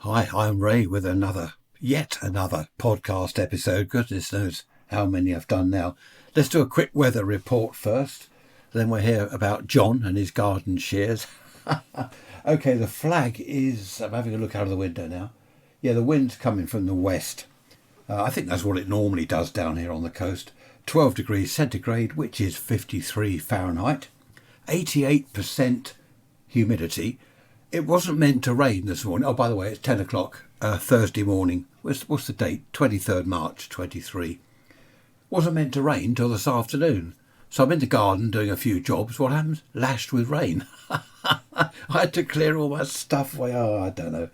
Hi, I'm Ray with yet another podcast episode. Goodness knows how many I've done now. Let's do a quick weather report first. Then we'll hear about John and his garden shears. Okay, the flag is... I'm having a look out of the window now. Yeah, the wind's coming from the west. I think that's what it normally does down here on the coast. 12 degrees centigrade, which is 53 Fahrenheit. 88% humidity. It wasn't meant to rain this morning. Oh, by the way, it's 10 o'clock, Thursday morning. What's the date? 23rd March, 23. Wasn't meant to rain till this afternoon. So I'm in the garden doing a few jobs. What happens? Lashed with rain. I had to clear all my stuff away. Oh, I don't know.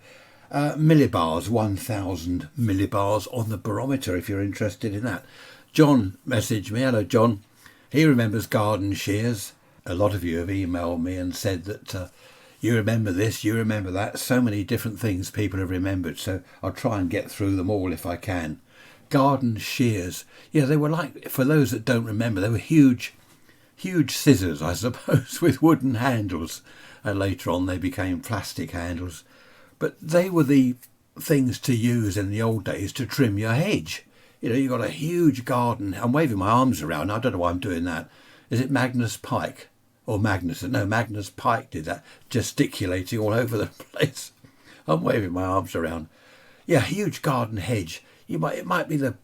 Millibars, 1,000 millibars on the barometer if you're interested in that. John messaged me. Hello, John. He remembers garden shears. A lot of you have emailed me and said that... you remember this, you remember that. So many different things people have remembered, so I'll try and get through them all if I can. Garden shears. Yeah, they were like, for those that don't remember, they were huge scissors, I suppose, with wooden handles. And later on they became plastic handles. But they were the things to use in the old days to trim your hedge. You know, you've got a huge garden. I'm waving my arms around. I don't know why I'm doing that. Is it Magnus Pike? Or Magnuson. No, Magnus Pike did that, gesticulating all over the place. I'm waving my arms around. Yeah, huge garden hedge. It might be the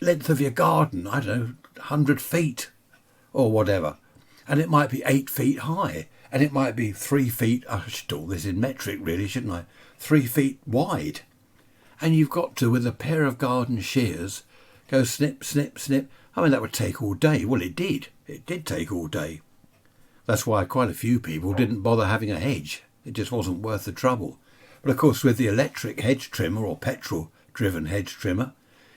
length of your garden, I don't know, 100 feet or whatever. And it might be 8 feet high. And it might be 3 feet, I should do all this in metric really, shouldn't I? 3 feet wide. And you've got to, with a pair of garden shears, go snip, snip, snip. I mean, that would take all day. Well, it did. It did take all day. That's why quite a few people didn't bother having a hedge. It just wasn't worth the trouble. But of course, with the electric hedge trimmer or petrol-driven hedge trimmer,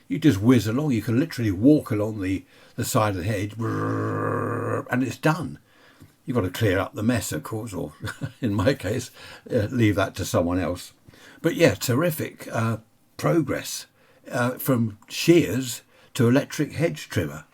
you just whiz along. You can literally walk along the side of the hedge, and it's done. You've got to clear up the mess, of course, or in my case, leave that to someone else. But yeah, terrific progress from shears to electric hedge trimmer.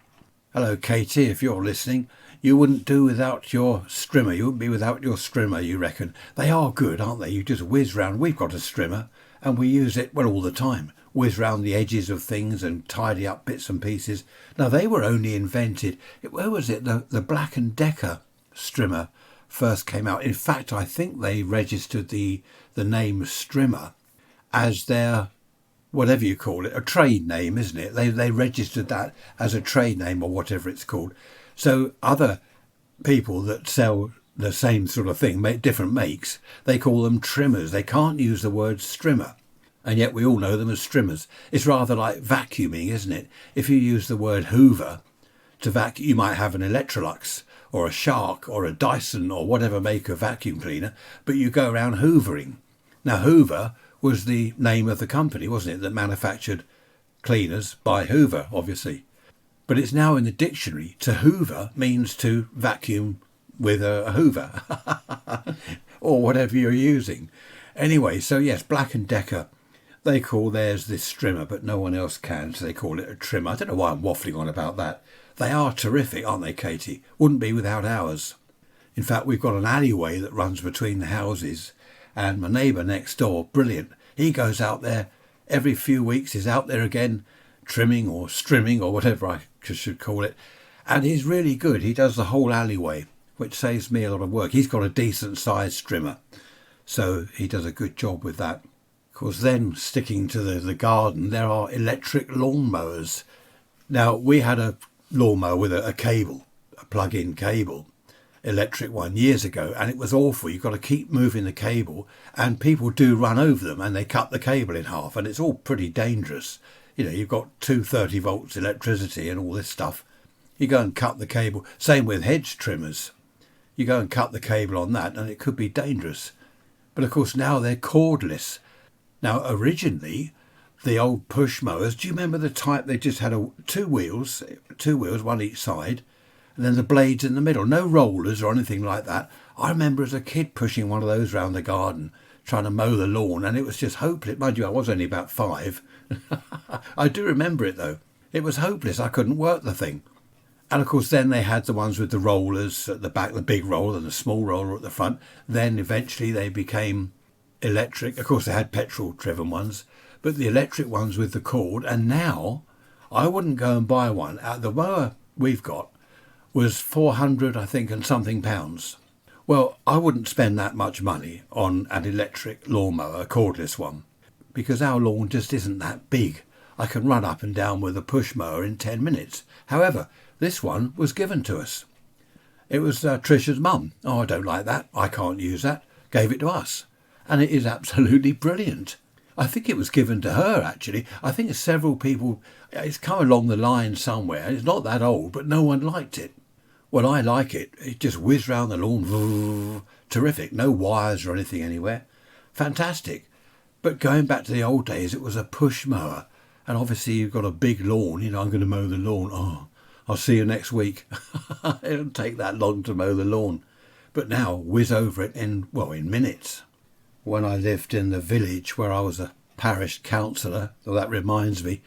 Hello, Katie, if you're listening. You wouldn't do without your strimmer. You wouldn't be without your strimmer, you reckon. They are good, aren't they? You just whiz round. We've got a strimmer and we use it, well, all the time. Whiz round the edges of things and tidy up bits and pieces. Now, they were only invented... Where was it? The Black & Decker strimmer first came out. In fact, I think they registered the name strimmer as their... whatever you call it, a trade name, isn't it? They registered that as a trade name or whatever it's called. So other people that sell the same sort of thing, make different makes, they call them trimmers. They can't use the word strimmer. And yet we all know them as strimmers. It's rather like vacuuming, isn't it? If you use the word Hoover to vacuum, you might have an Electrolux or a Shark or a Dyson or whatever make of vacuum cleaner, but you go around hoovering. Now, Hoover was the name of the company, wasn't it, that manufactured cleaners by Hoover, obviously. But it's now in the dictionary. To hoover means to vacuum with a hoover or whatever you're using. Anyway, so yes, Black & Decker, they call theirs this strimmer, but no one else can, so they call it a trimmer. I don't know why I'm waffling on about that. They are terrific, aren't they, Katie? Wouldn't be without ours. In fact, we've got an alleyway that runs between the houses, and my neighbour next door, brilliant. He goes out there every few weeks, he's out there again, trimming or strimming or whatever I should call it, and he's really good. He does the whole alleyway, which saves me a lot of work. He's got a decent sized trimmer, so he does a good job with that. Of course, then sticking to the garden, there are electric lawnmowers. Now, we had a lawnmower with a cable, a plug-in cable, electric one, years ago, and it was awful. You've got to keep moving the cable, and people do run over them and they cut the cable in half, and it's all pretty dangerous. You know, you've got 230 volts electricity and all this stuff. You go and cut the cable. Same with hedge trimmers. You go and cut the cable on that and it could be dangerous. But of course now they're cordless. Now originally, the old push mowers, do you remember the type they just had two wheels, one each side, and then the blades in the middle? No rollers or anything like that. I remember as a kid pushing one of those round the garden, trying to mow the lawn, and it was just hopeless. Mind you, I was only about 5. I do remember it though. It was hopeless. I couldn't work the thing. And of course then they had the ones with the rollers at the back, the big roller and the small roller at the front. Then eventually they became electric. Of course, they had petrol-driven ones, but the electric ones with the cord. And now, I wouldn't go and buy one. The mower we've got was 400, I think, and something pounds. Well, I wouldn't spend that much money on an electric lawnmower, a cordless one, because our lawn just isn't that big. I can run up and down with a push mower in 10 minutes. However, this one was given to us. It was Trisha's mum. Oh, I don't like that. I can't use that. Gave it to us. And it is absolutely brilliant. I think it was given to her, actually. I think several people, it's come along the line somewhere. It's not that old, but no one liked it. Well, I like it. It just whizzed round the lawn. Terrific. No wires or anything anywhere. Fantastic. But going back to the old days, it was a push mower. And obviously you've got a big lawn. You know, I'm going to mow the lawn. Oh, I'll see you next week. It don't take that long to mow the lawn. But now, whiz over it in minutes. When I lived in the village where I was a parish councillor, so that reminds me.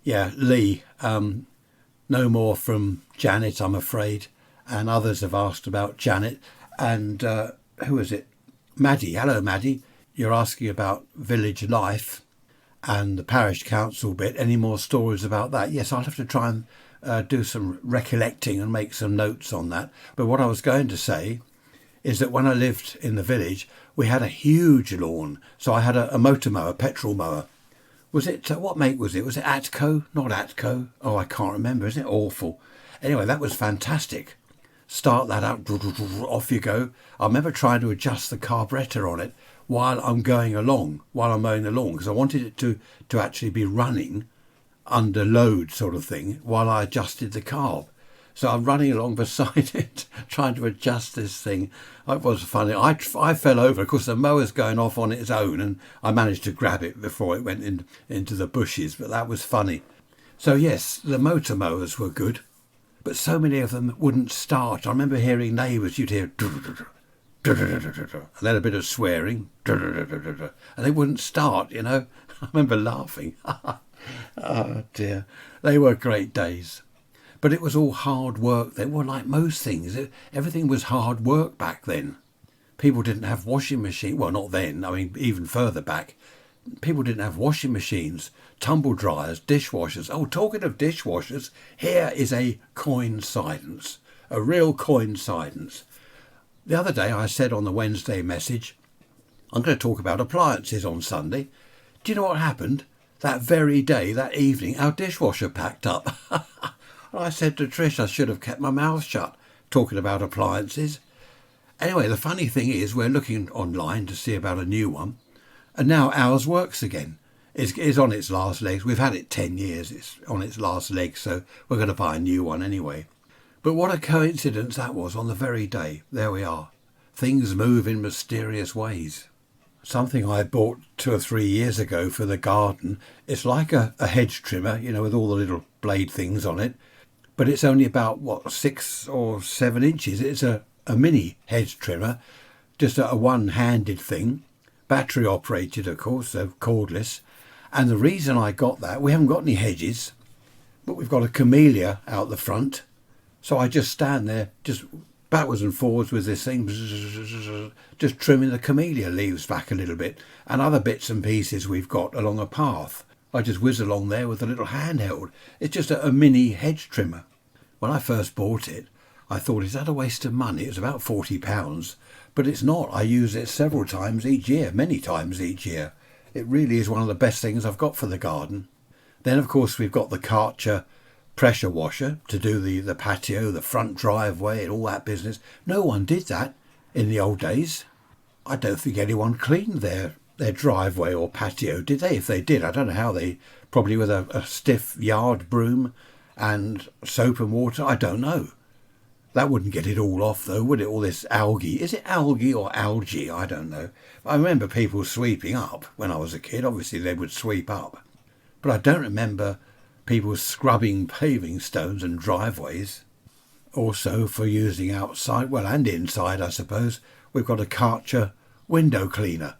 Yeah, Lee, no more from Janet, I'm afraid. And others have asked about Janet. And who is it? Maddie. Hello, Maddie. You're asking about village life and the parish council bit. Any more stories about that? Yes, I'll have to try and do some recollecting and make some notes on that. But what I was going to say is that when I lived in the village, we had a huge lawn. So I had a motor mower, petrol mower. Was it, what make was it? Was it Atco? Not Atco. Oh, I can't remember. Isn't it awful? Anyway, that was fantastic. Start that up, off you go. I remember trying to adjust the carburettor on it while I'm going along, while I'm mowing the lawn, because I wanted it to actually be running under load sort of thing while I adjusted the carb. So I'm running along beside it, trying to adjust this thing. It was funny. I fell over. Of course, the mower's going off on its own, and I managed to grab it before it went into the bushes, but that was funny. So yes, the motor mowers were good, but so many of them wouldn't start. I remember hearing neighbours, you'd hear and then a bit of swearing, and they wouldn't start, you know. I remember laughing. Oh dear, they were great days. But it was all hard work. They were like most things. Everything was hard work back then. People didn't have washing machines. Well, not then. I mean, even further back. People didn't have washing machines, tumble dryers, dishwashers. Oh, talking of dishwashers, here is a coincidence. A real coincidence. The other day I said on the Wednesday message, I'm going to talk about appliances on Sunday. Do you know what happened? That very day, that evening, our dishwasher packed up. I said to Trish I should have kept my mouth shut, talking about appliances. Anyway, the funny thing is we're looking online to see about a new one, and now ours works again. It's on its last legs. We've had it 10 years. It's on its last legs, so we're going to buy a new one anyway. But what a coincidence that was on the very day. There we are. Things move in mysterious ways. Something I bought 2 or 3 years ago for the garden. It's like a hedge trimmer, you know, with all the little blade things on it. But it's only about, 6 or 7 inches. It's a mini hedge trimmer, just a one-handed thing. Battery operated, of course, so cordless. And the reason I got that, we haven't got any hedges, but we've got a camellia out the front. So I just stand there, just backwards and forwards with this thing, just trimming the camellia leaves back a little bit, and other bits and pieces we've got along a path. I just whiz along there with a little handheld. It's just a mini hedge trimmer. When I first bought it, I thought, is that a waste of money? It's about £40, but it's not. I use it several times each year, many times each year. It really is one of the best things I've got for the garden. Then, of course, we've got the Karcher pressure washer to do the patio, the front driveway and all that business. No one did that in the old days. I don't think anyone cleaned their driveway or patio, did they? If they did, I don't know how they, probably with a stiff yard broom and soap and water, I don't know. That wouldn't get it all off though, would it? All this algae. Is it algae or algae? I don't know. I remember people sweeping up when I was a kid. Obviously they would sweep up. But I don't remember people scrubbing paving stones and driveways. Also for using outside, well, and inside, I suppose, we've got a Karcher window cleaner.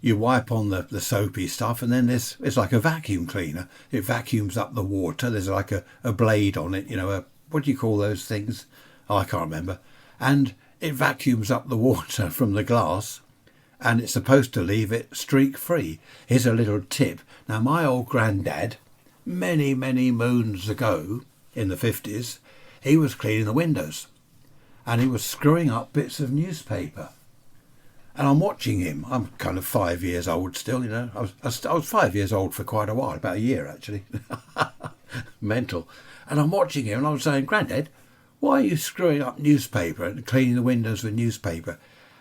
You wipe on the soapy stuff, and then it's like a vacuum cleaner. It vacuums up the water. There's like a blade on it, you know, what do you call those things? Oh, I can't remember. And it vacuums up the water from the glass, and it's supposed to leave it streak-free. Here's a little tip. Now, my old granddad, many, many moons ago, in the 50s, he was cleaning the windows, and he was screwing up bits of newspaper. And I'm watching him. I'm kind of 5 years old still, you know. I was 5 years old for quite a while, about a year actually. Mental. And I'm watching him and I was saying, Grandad, why are you screwing up newspaper and cleaning the windows with newspaper?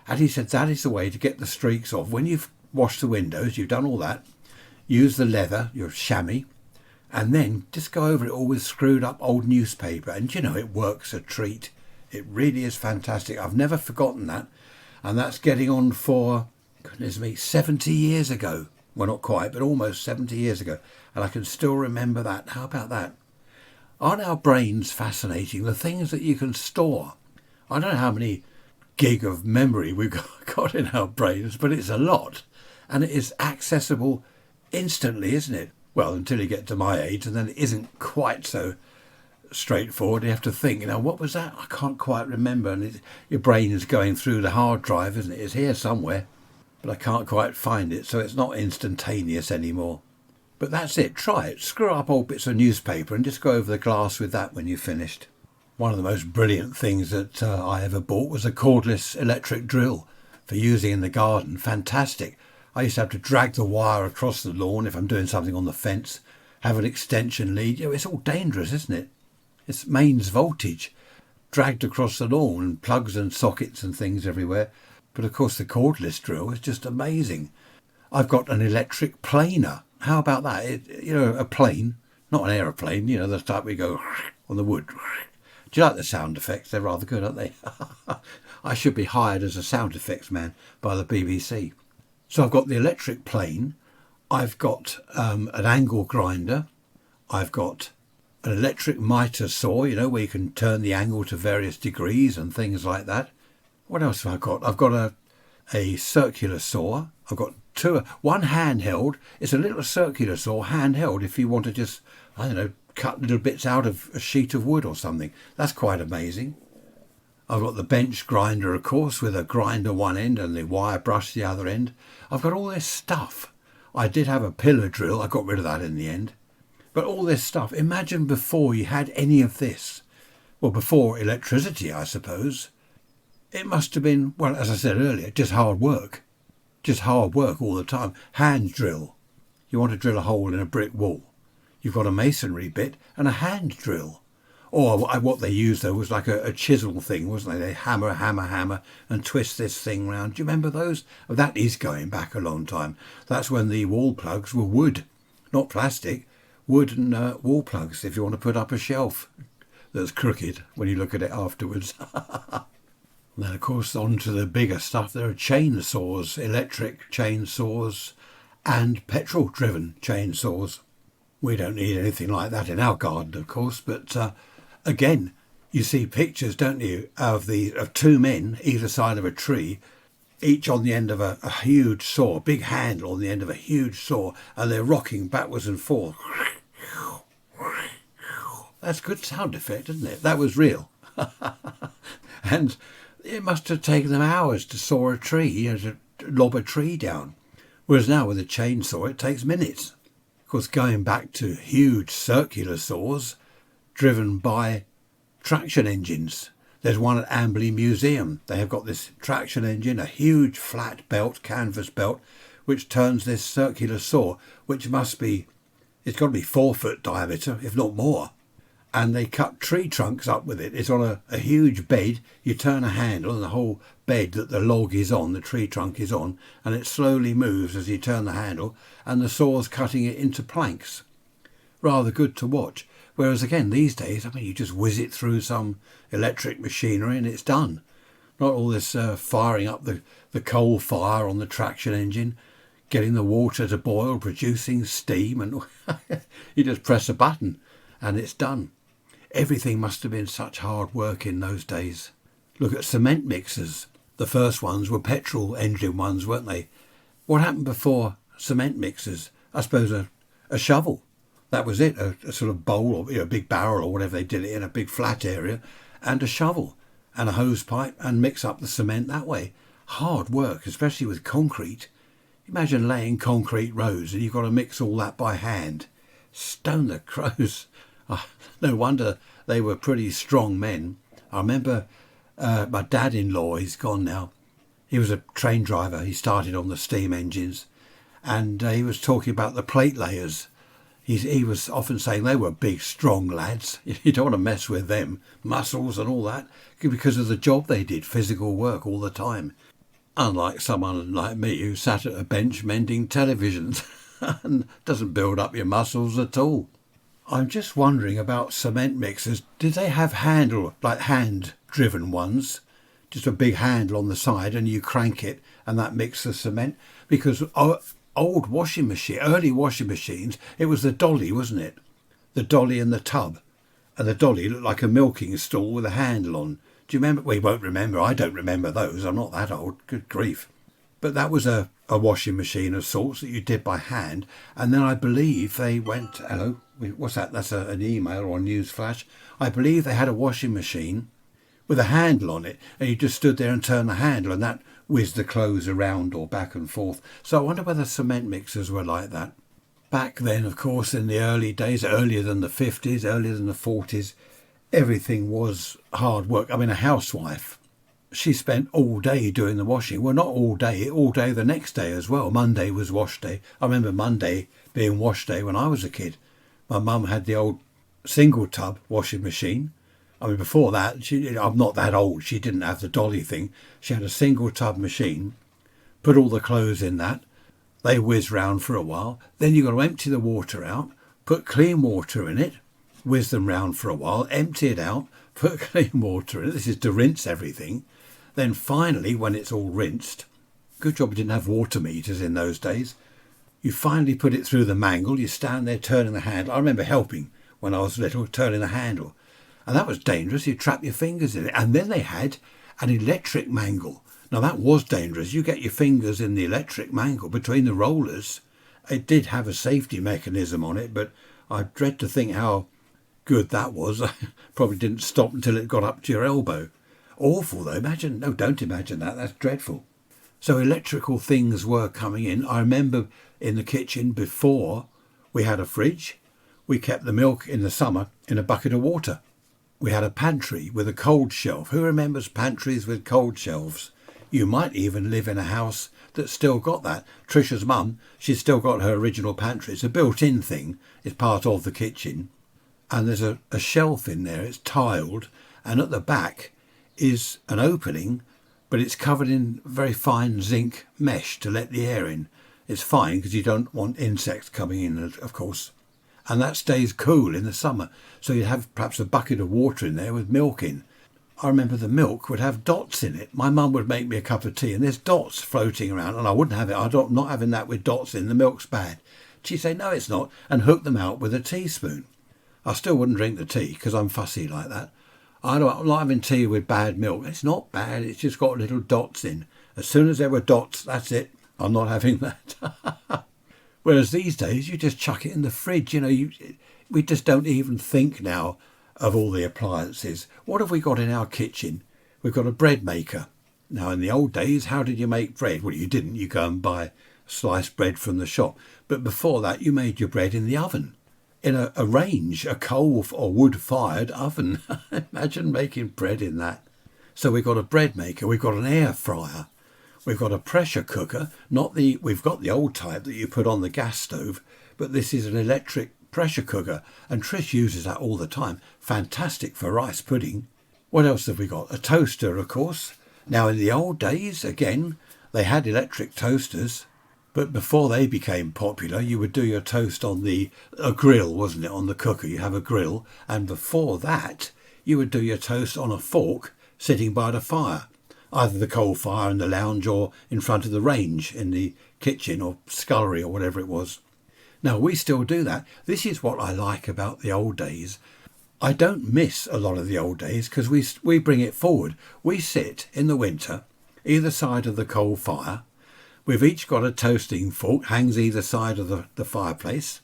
And he said, that is the way to get the streaks off. When you've washed the windows, you've done all that, use the leather, your chamois, and then just go over it all with screwed up old newspaper. And you know, it works a treat. It really is fantastic. I've never forgotten that. And that's getting on for, goodness me, 70 years ago. Well, not quite, but almost 70 years ago. And I can still remember that. How about that? Aren't our brains fascinating? The things that you can store. I don't know how many gig of memory we've got in our brains, but it's a lot. And it is accessible instantly, isn't it? Well, until you get to my age, and then it isn't quite so straightforward. You have to think, you know, what was that? I can't quite remember. And your brain is going through the hard drive, isn't it? It's here somewhere, but I can't quite find it, so it's not instantaneous anymore. But that's it. Try it. Screw up old bits of newspaper and just go over the glass with that when you've finished. One of the most brilliant things that I ever bought was a cordless electric drill for using in the garden. Fantastic. I used to have to drag the wire across the lawn if I'm doing something on the fence, have an extension lead. You know, it's all dangerous, isn't it? It's mains voltage, dragged across the lawn, and plugs and sockets and things everywhere. But of course the cordless drill is just amazing. I've got an electric planer. How about that? A plane, not an aeroplane, you know, the type we go on the wood. Do you like the sound effects? They're rather good, aren't they? I should be hired as a sound effects man by the BBC. So I've got the electric plane. I've got an angle grinder. I've got an electric miter saw, you know, where you can turn the angle to various degrees and things like that. What else have I got? I've got a circular saw. I've got one handheld. It's a little circular saw, handheld, if you want to just, I don't know, cut little bits out of a sheet of wood or something. That's quite amazing. I've got the bench grinder, of course, with a grinder one end and the wire brush the other end. I've got all this stuff. I did have a pillar drill. I got rid of that in the end. But all this stuff, imagine before you had any of this. Well, before electricity, I suppose. It must have been, well, as I said earlier, just hard work. Just hard work all the time. Hand drill. You want to drill a hole in a brick wall. You've got a masonry bit and a hand drill. Or what they used, though, was like a chisel thing, wasn't they? They hammer, and twist this thing round. Do you remember those? Oh, that is going back a long time. That's when the wall plugs were wood, not plastic. Wood and wall plugs, if you want to put up a shelf that's crooked when you look at it afterwards. Then, of course, on to the bigger stuff. There are chainsaws, electric chainsaws and petrol-driven chainsaws. We don't need anything like that in our garden, of course, but again, you see pictures, don't you, of two men either side of a tree, each on the end of a huge saw, a big handle on the end of a huge saw, and they're rocking backwards and forth. That's a good sound effect, isn't it? That was real. And it must have taken them hours to saw a tree, you know, to lob a tree down. Whereas now with a chainsaw, it takes minutes. Of course, going back to huge circular saws driven by traction engines. There's one at Amberley Museum. They have got this traction engine, a huge flat belt, canvas belt, which turns this circular saw, which must be, it's got to be 4 foot diameter, if not more. And they cut tree trunks up with it. It's on a huge bed. You turn a handle and the whole bed that the log is on, the tree trunk is on, and it slowly moves as you turn the handle, and the saw's cutting it into planks. Rather good to watch. Whereas again, these days, I mean, you just whiz it through some electric machinery and it's done. Not all this firing up the coal fire on the traction engine, getting the water to boil, producing steam, and you just press a button and it's done. Everything must have been such hard work in those days. Look at cement mixers. The first ones were petrol engine ones, weren't they? What happened before cement mixers? I suppose a shovel. That was it, a sort of bowl or a big barrel or whatever they did it in, a big flat area, and a shovel and a hose pipe and mix up the cement that way. hard work, especially with concrete. Imagine laying concrete roads and you've got to mix all that by hand. Stone the crows. No wonder they were pretty strong men. I remember my dad-in-law, he's gone now. He was a train driver. He started on the steam engines, and he was talking about the plate layers. He was often saying they were big, strong lads. You don't want to mess with them, muscles and all that, because of the job they did, physical work all the time. Unlike someone like me who sat at a bench mending televisions and doesn't build up your muscles at all. I'm just wondering about cement mixers. Did they have hand-driven ones? Just a big handle on the side and you crank it and that mixes the cement? Because old washing machine, early washing machines, it was the dolly, wasn't it? The dolly and the tub. And the dolly looked like a milking stool with a handle on. Do you remember? Well, you won't remember. I don't remember those. I'm not that old. Good grief. But that was a washing machine of sorts that you did by hand. And then I believe they went... Hello? What's that? That's an email or a news flash. I believe they had a washing machine with a handle on it. And you just stood there and turned the handle and that whizzed the clothes around or back and forth. So I wonder whether cement mixers were like that. Back then, of course, in the early days, earlier than the 50s, earlier than the 40s, everything was hard work. I mean, a housewife, she spent all day doing the washing. Well, not all day the next day as well. Monday was wash day. I remember Monday being wash day when I was a kid. My mum had the old single tub washing machine. I mean, before that, I'm not that old. She didn't have the dolly thing. She had a single tub machine, put all the clothes in that. They whiz round for a while. Then you've got to empty the water out, put clean water in it, whiz them round for a while, empty it out, put clean water in it. This is to rinse everything. Then finally, when it's all rinsed, good job we didn't have water meters in those days, you finally put it through the mangle. You stand there turning the handle. I remember helping when I was little, turning the handle. And that was dangerous. You trap your fingers in it. And then they had an electric mangle. Now that was dangerous. You get your fingers in the electric mangle between the rollers. It did have a safety mechanism on it, but I dread to think how good that was. I probably didn't stop until it got up to your elbow. Awful though. Don't imagine that. That's dreadful. So electrical things were coming in. I remember in the kitchen before we had a fridge, we kept the milk in the summer in a bucket of water. We had a pantry with a cold shelf. Who remembers pantries with cold shelves? You might even live in a house that's still got that. Trisha's mum, she's still got her original pantry. It's a built-in thing. It's part of the kitchen. And there's a shelf in there. It's tiled. And at the back is an opening, but it's covered in very fine zinc mesh to let the air in. It's fine because you don't want insects coming in, of course. And that stays cool in the summer. So you'd have perhaps a bucket of water in there with milk in. I remember the milk would have dots in it. My mum would make me a cup of tea and there's dots floating around and I wouldn't have it. I'm not having that with dots in. The milk's bad. She'd say, no, it's not, and hook them out with a teaspoon. I still wouldn't drink the tea because I'm fussy like that. I'm not having tea with bad milk. It's not bad. It's just got little dots in. As soon as there were dots, that's it. I'm not having that. Whereas these days, you just chuck it in the fridge. We just don't even think now of all the appliances. What have we got in our kitchen? We've got a bread maker. Now, in the old days, how did you make bread? Well, you didn't. You go and buy sliced bread from the shop. But before that, you made your bread in the oven. In a range, a coal or wood-fired oven. Imagine making bread in that. So we've got a bread maker. We've got an air fryer. We've got a pressure cooker. We've got the old type that you put on the gas stove, but this is an electric pressure cooker. And Trish uses that all the time. Fantastic for rice pudding. What else have we got? A toaster, of course. Now, in the old days, again, they had electric toasters. But before they became popular, you would do your toast on a grill, wasn't it? On the cooker, you have a grill. And before that, you would do your toast on a fork sitting by the fire. Either the coal fire in the lounge or in front of the range in the kitchen or scullery or whatever it was. Now, we still do that. This is what I like about the old days. I don't miss a lot of the old days because we bring it forward. We sit in the winter, either side of the coal fire. We've each got a toasting fork, hangs either side of the fireplace.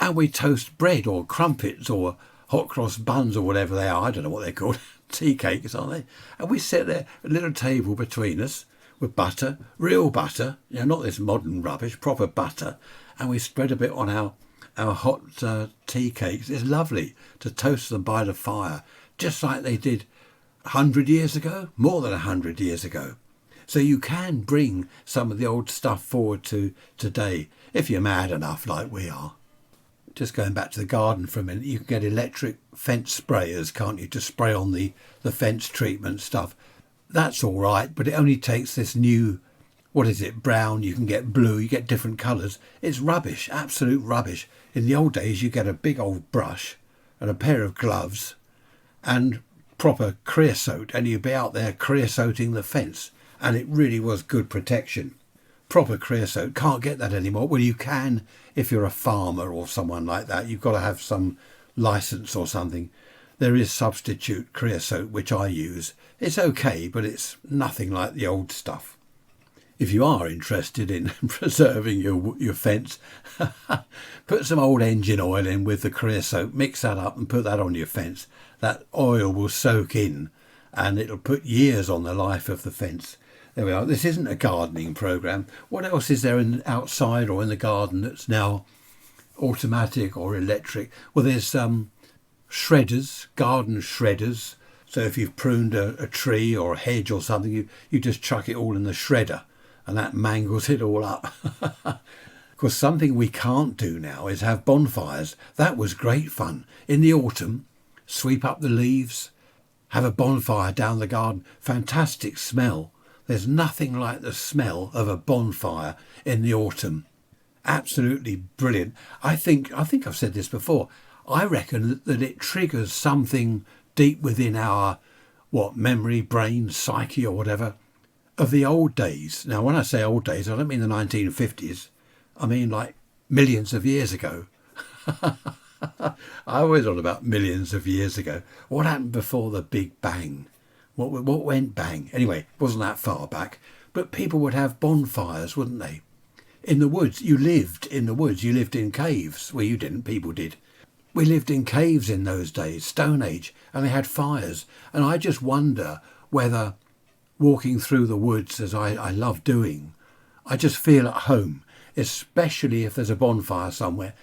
And we toast bread or crumpets or hot cross buns or whatever they are. I don't know what they're called. Tea cakes, aren't they? And we sit there, a little table between us with butter, real butter, not this modern rubbish, proper butter, and we spread a bit on our hot tea cakes. It's lovely to toast them by the fire, just like they did 100 years ago, more than 100 years ago. So you can bring some of the old stuff forward to today, if you're mad enough like we are. Just going back to the garden for a minute, you can get electric fence sprayers, can't you, to spray on the fence treatment stuff. That's all right, but it only takes this new, brown, you can get blue, you get different colours. It's rubbish, absolute rubbish. In the old days, you get a big old brush and a pair of gloves and proper creosote, and you'd be out there creosoting the fence, and it really was good protection. Proper creosote, can't get that anymore. Well, you can if you're a farmer or someone like that. You've got to have some licence or something. There is substitute creosote, which I use. It's okay, but it's nothing like the old stuff. If you are interested in preserving your fence, put some old engine oil in with the creosote, mix that up and put that on your fence. That oil will soak in and it'll put years on the life of the fence. There we are. This isn't a gardening programme. What else is there outside or in the garden that's now automatic or electric? Well, there's shredders, garden shredders. So if you've pruned a tree or a hedge or something, you just chuck it all in the shredder and that mangles it all up. Of course, something we can't do now is have bonfires. That was great fun. In the autumn, sweep up the leaves, have a bonfire down the garden. Fantastic smell. There's nothing like the smell of a bonfire in the autumn. Absolutely brilliant. I think I've said this before. I reckon that it triggers something deep within our, memory, brain, psyche or whatever, of the old days. Now, when I say old days, I don't mean the 1950s. I mean like millions of years ago. I always thought about millions of years ago. What happened before the Big Bang? What went bang? Anyway, it wasn't that far back. But people would have bonfires, wouldn't they? In the woods. You lived in the woods. You lived in caves. Well, you didn't. People did. We lived in caves in those days, Stone Age, and they had fires. And I just wonder whether walking through the woods, as I love doing, I just feel at home, especially if there's a bonfire somewhere.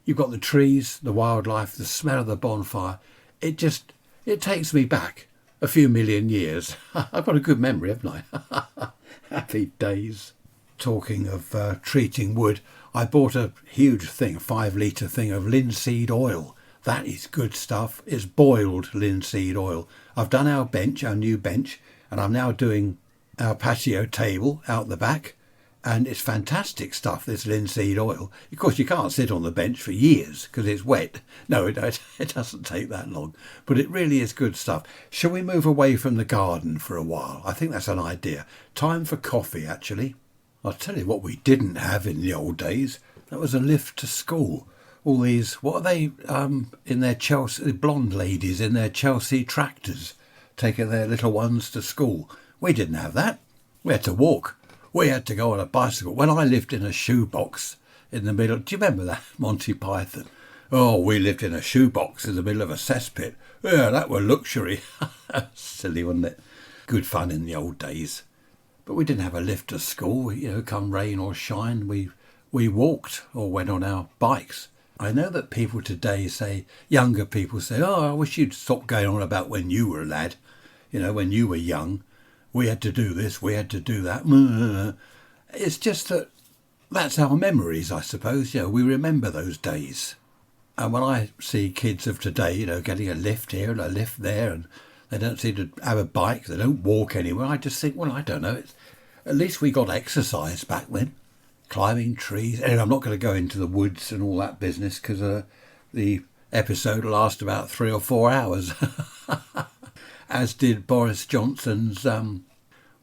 You've got the trees, the wildlife, the smell of the bonfire. It takes me back a few million years. I've got a good memory, haven't I? Happy days. Talking of treating wood, I bought a huge thing, a 5-litre thing of linseed oil. That is good stuff. It's boiled linseed oil. I've done our new bench, and I'm now doing our patio table out the back. And it's fantastic stuff, this linseed oil. Of course, you can't sit on the bench for years because it's wet. No, it doesn't take that long. But it really is good stuff. Shall we move away from the garden for a while? I think that's an idea. Time for coffee, actually. I'll tell you what we didn't have in the old days. That was a lift to school. All these, what are they, in their Chelsea, blonde ladies in their Chelsea tractors, taking their little ones to school. We didn't have that. We had to walk. We had to go on a bicycle. When I lived in a shoebox in the middle, do you remember that, Monty Python? Oh, we lived in a shoebox in the middle of a cesspit. Yeah, that were luxury. Silly, wasn't it? Good fun in the old days. But we didn't have a lift to school. Come rain or shine, we walked or went on our bikes. I know that people today say, younger people say, oh, I wish you'd stop going on about when you were a lad. When you were young. We had to do this, we had to do that. It's just that's our memories, I suppose. We remember those days. And when I see kids of today, getting a lift here and a lift there, and they don't seem to have a bike, they don't walk anywhere, I just think, well, I don't know. At least we got exercise back then. Climbing trees. Anyway, I'm not going to go into the woods and all that business because the episode will last about 3 or 4 hours. As did Boris Johnson's,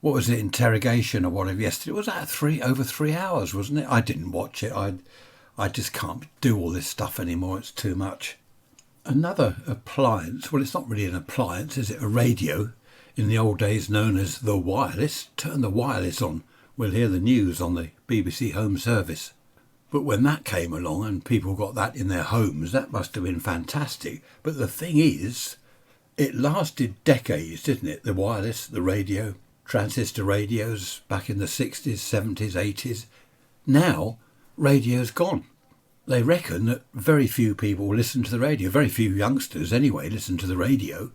interrogation or whatever yesterday. Was that over 3 hours, wasn't it? I didn't watch it. I just can't do all this stuff anymore. It's too much. Another appliance, well, it's not really an appliance, is it? A radio, in the old days known as the wireless. Turn the wireless on. We'll hear the news on the BBC Home Service. But when that came along and people got that in their homes, that must have been fantastic. But the thing is, it lasted decades, didn't it? The wireless, the radio, transistor radios back in the 60s, 70s, 80s. Now, radio's gone. They reckon that very few people listen to the radio. Very few youngsters, anyway, listen to the radio.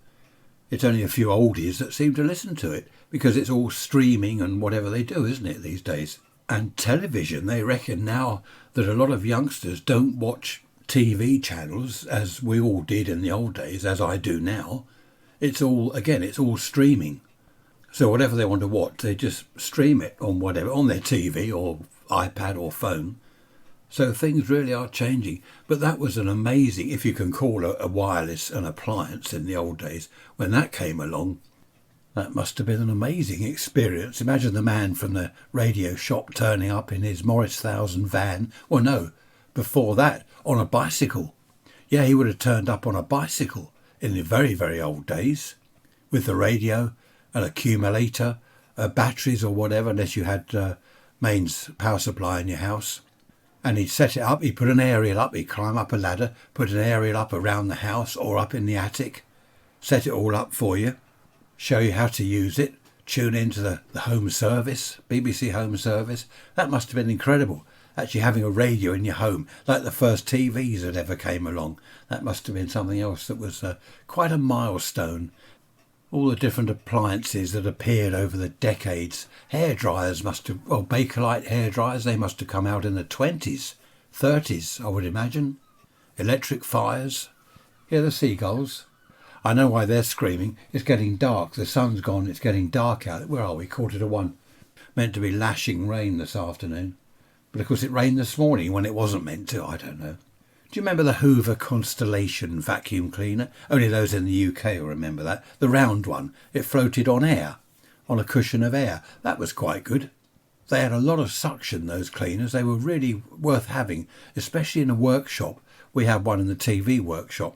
It's only a few oldies that seem to listen to it because it's all streaming and whatever they do, isn't it, these days? And television, they reckon now that a lot of youngsters don't watch TV channels as we all did in the old days, as I do now. It's all streaming. So whatever they want to watch, they just stream it on whatever, on their TV or iPad or phone. So things really are changing. But that was an amazing, if you can call a wireless an appliance in the old days, when that came along, that must have been an amazing experience. Imagine the man from the radio shop turning up in his Morris 1000 van. Well, no, before that, on a bicycle. Yeah, he would have turned up on a bicycle in the very, very old days with the radio, an accumulator, batteries or whatever, unless you had mains power supply in your house. And he'd set it up, he'd put an aerial up, he'd climb up a ladder, put an aerial up around the house or up in the attic, set it all up for you, show you how to use it, tune into the home service, BBC Home Service. That must have been incredible, actually having a radio in your home, like the first TVs that ever came along. That must have been something else that was quite a milestone. All the different appliances that appeared over the decades. Hairdryers Bakelite hairdryers, they must have come out in the 20s, 30s, I would imagine. Electric fires. Hear the seagulls. I know why they're screaming. It's getting dark. The sun's gone. It's getting dark out. Where are we? 1:45. Meant to be lashing rain this afternoon. But of course it rained this morning when it wasn't meant to. I don't know. Do you remember the Hoover Constellation vacuum cleaner? Only those in the UK will remember that. The round one. It floated on air, on a cushion of air. That was quite good. They had a lot of suction, those cleaners. They were really worth having, especially in a workshop. We had one in the TV workshop.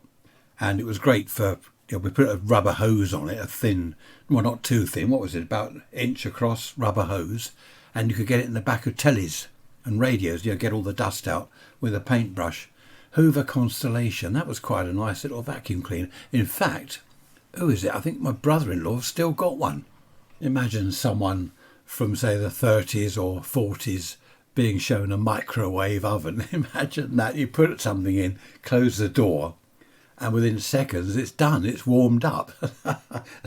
And it was great for, we put a rubber hose on it, a thin, well, not too thin, what was it, about an inch across rubber hose. And you could get it in the back of tellies and radios, get all the dust out with a paintbrush. Hoover Constellation, that was quite a nice little vacuum cleaner. In fact, who is it? I think my brother-in-law's still got one. Imagine someone from, say, the 30s or 40s being shown a microwave oven. Imagine that. You put something in, close the door, and within seconds it's done, it's warmed up.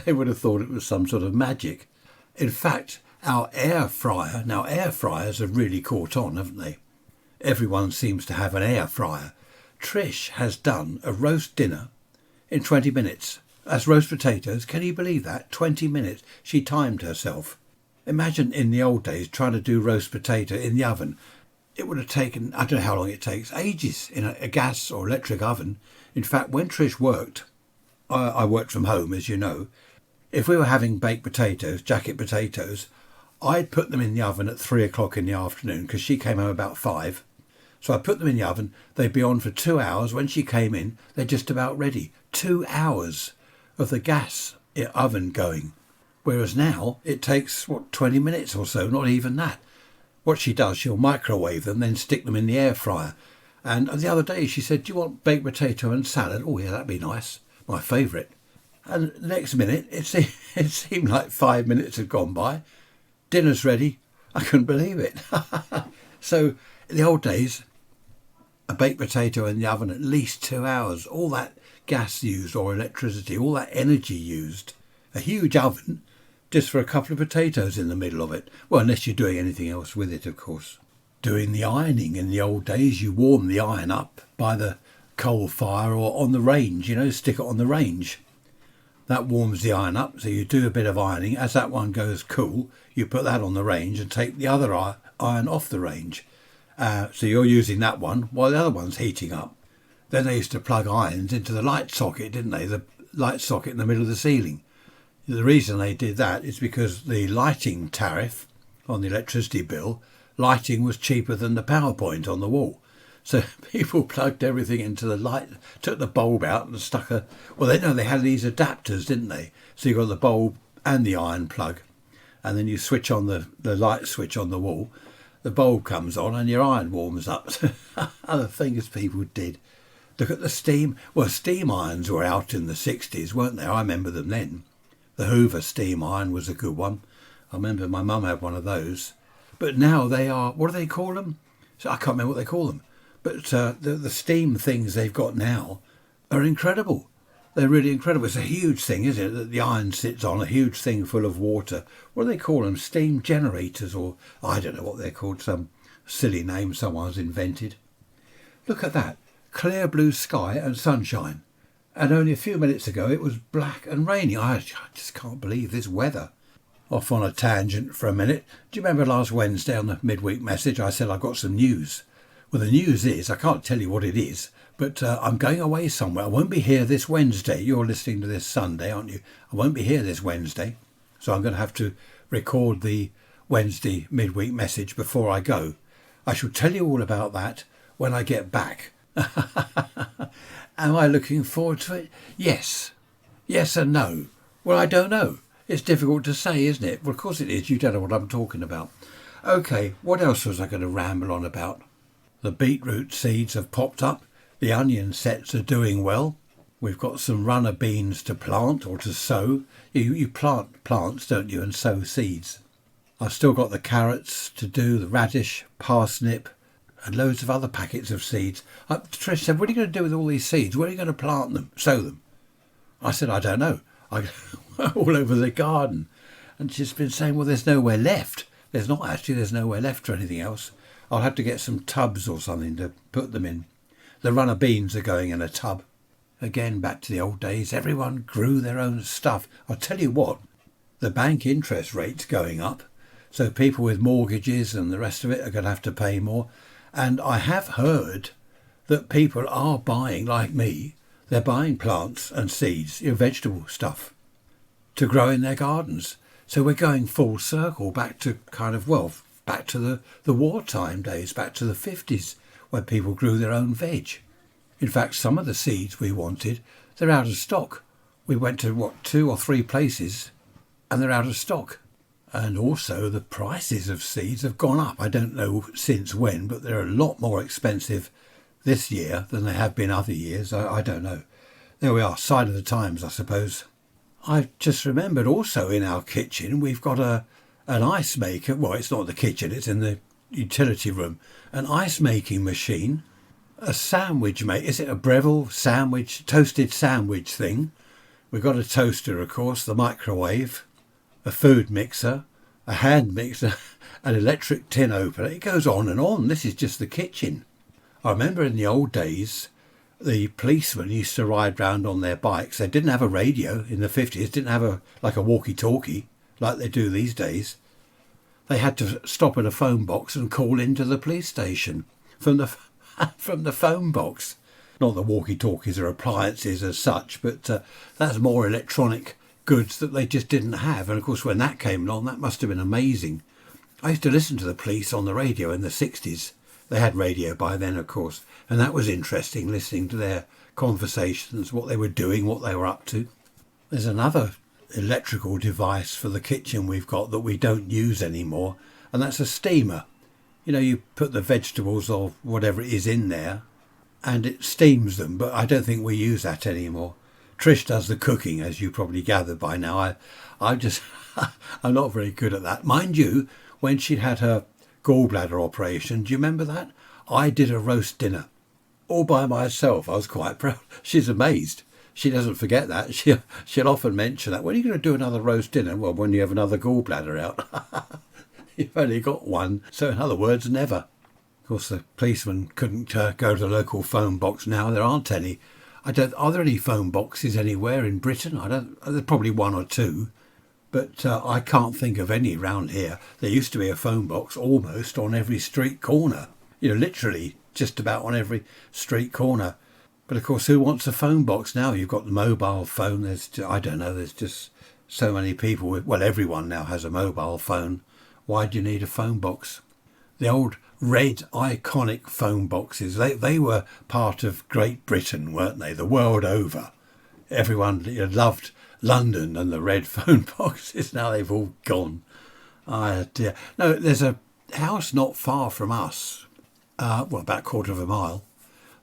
They would have thought it was some sort of magic. In fact, our air fryer, now air fryers have really caught on, haven't they? Everyone seems to have an air fryer. Trish has done a roast dinner in 20 minutes. That's roast potatoes. Can you believe that? 20 minutes. She timed herself. Imagine in the old days trying to do roast potato in the oven. It would have taken, I don't know how long it takes, ages in a gas or electric oven. In fact, when Trish worked, I worked from home, as you know. If we were having baked potatoes, jacket potatoes, I'd put them in the oven at 3 o'clock in the afternoon because she came home about 5. So I put them in the oven. They'd be on for 2 hours. When she came in, they're just about ready. 2 hours of the gas oven going. Whereas now it takes, 20 minutes or so, not even that. What she does, she'll microwave them, then stick them in the air fryer. And the other day she said, do you want baked potato and salad? Oh yeah, that'd be nice. My favourite. And the next minute, it seemed like 5 minutes had gone by. Dinner's ready. I couldn't believe it. So in the old days, a baked potato in the oven at least 2 hours. All that gas used or electricity, all that energy used. A huge oven just for a couple of potatoes in the middle of it. Well, unless you're doing anything else with it, of course. Doing the ironing in the old days, you warm the iron up by the coal fire or on the range, stick it on the range. That warms the iron up, so you do a bit of ironing. As that one goes cool, you put that on the range and take the other iron off the range. So you're using that one while the other one's heating up. Then they used to plug irons into the light socket, didn't they? The light socket in the middle of the ceiling. The reason they did that is because the lighting tariff on the electricity bill, lighting was cheaper than the power point on the wall. So people plugged everything into the light, took the bulb out and stuck they had these adapters, didn't they? So you got the bulb and the iron plug, and then you switch on the light switch on the wall. The bulb comes on and your iron warms up. Other things people did. Look at the steam. Well, steam irons were out in the 60s, weren't they? I remember them then. The Hoover steam iron was a good one. I remember my mum had one of those. But now they are, what do they call them? So I can't remember what they call them. But the steam things they've got now are incredible. They're really incredible. It's a huge thing, isn't it, that the iron sits on, a huge thing full of water. What do they call them? Steam generators, or I don't know what they're called, some silly name someone's invented. Look at that. Clear blue sky and sunshine. And only a few minutes ago it was black and rainy. I just can't believe this weather. Off on a tangent for a minute. Do you remember last Wednesday on the midweek message I said I got some news? Well, the news is, I can't tell you what it is, but I'm going away somewhere. I won't be here this Wednesday. You're listening to this Sunday, aren't you? I won't be here this Wednesday. So I'm going to have to record the Wednesday midweek message before I go. I shall tell you all about that when I get back. Am I looking forward to it? Yes. Yes and no. Well, I don't know. It's difficult to say, isn't it? Well, of course it is. You don't know what I'm talking about. OK, what else was I going to ramble on about? The beetroot seeds have popped up. The onion sets are doing well. We've got some runner beans to plant or to sow. You plant plants, don't you, and sow seeds. I've still got the carrots to do, the radish, parsnip, and loads of other packets of seeds. Trish said, what are you going to do with all these seeds? Where are you going to plant them, sow them? I said, I don't know. I all over the garden. And she's been saying, well, there's nowhere left. There's nowhere left for anything else. I'll have to get some tubs or something to put them in. The runner beans are going in a tub. Again, back to the old days. Everyone grew their own stuff. I'll tell you what, the bank interest rate's going up. So people with mortgages and the rest of it are going to have to pay more. And I have heard that people are buying, like me, they're buying plants and seeds, vegetable stuff, to grow in their gardens. So we're going full circle back to back to the wartime days, back to the 50s, when people grew their own veg. In fact, some of the seeds we wanted, they're out of stock. We went to, 2 or 3 places, and they're out of stock. And also the prices of seeds have gone up. I don't know since when, but they're a lot more expensive this year than they have been other years. I don't know. There we are, side of the times, I suppose. I've just remembered also in our kitchen we've got an ice maker. Well, it's not the kitchen, it's in the utility room. An ice making machine, a sandwich maker. Is it a Breville sandwich, toasted sandwich thing? We've got a toaster, of course, the microwave, a food mixer, a hand mixer, an electric tin opener. It goes on and on. This is just the kitchen. I remember in the old days, the policemen used to ride round on their bikes. They didn't have a radio in the 50s, didn't have a walkie-talkie like they do these days. They had to stop at a phone box and call into the police station from the phone box. Not that walkie-talkies are appliances as such, but that's more electronic goods that they just didn't have. And of course, when that came along, that must have been amazing. I used to listen to the police on the radio in the 60s. They had radio by then, of course, and that was interesting, listening to their conversations, what they were doing, what they were up to. There's another electrical device for the kitchen we've got that we don't use anymore, and that's a steamer. You put the vegetables or whatever it is in there, and it steams them, but I don't think we use that anymore. Trish does the cooking, as you probably gathered by now. I'm not very good at that. Mind you, when she'd had her gallbladder operation, do you remember that? I did a roast dinner all by myself. I was quite proud. She's amazed. She doesn't forget that. She'll often mention that. When are you going to do another roast dinner? Well, when you have another gallbladder out. You've only got one. So in other words, never. Of course, the policeman couldn't go to the local phone box now. There aren't any. Are there any phone boxes anywhere in Britain? There's probably 1 or 2. But I can't think of any round here. There used to be a phone box almost on every street corner. Literally just about on every street corner. But of course, who wants a phone box now? You've got the mobile phone. There's just so many people. Everyone now has a mobile phone. Why do you need a phone box? The old red iconic phone boxes, they were part of Great Britain, weren't they? The world over. Everyone loved London and the red phone boxes. Now they've all gone. Oh dear. No, there's a house not far from us, about a quarter of a mile.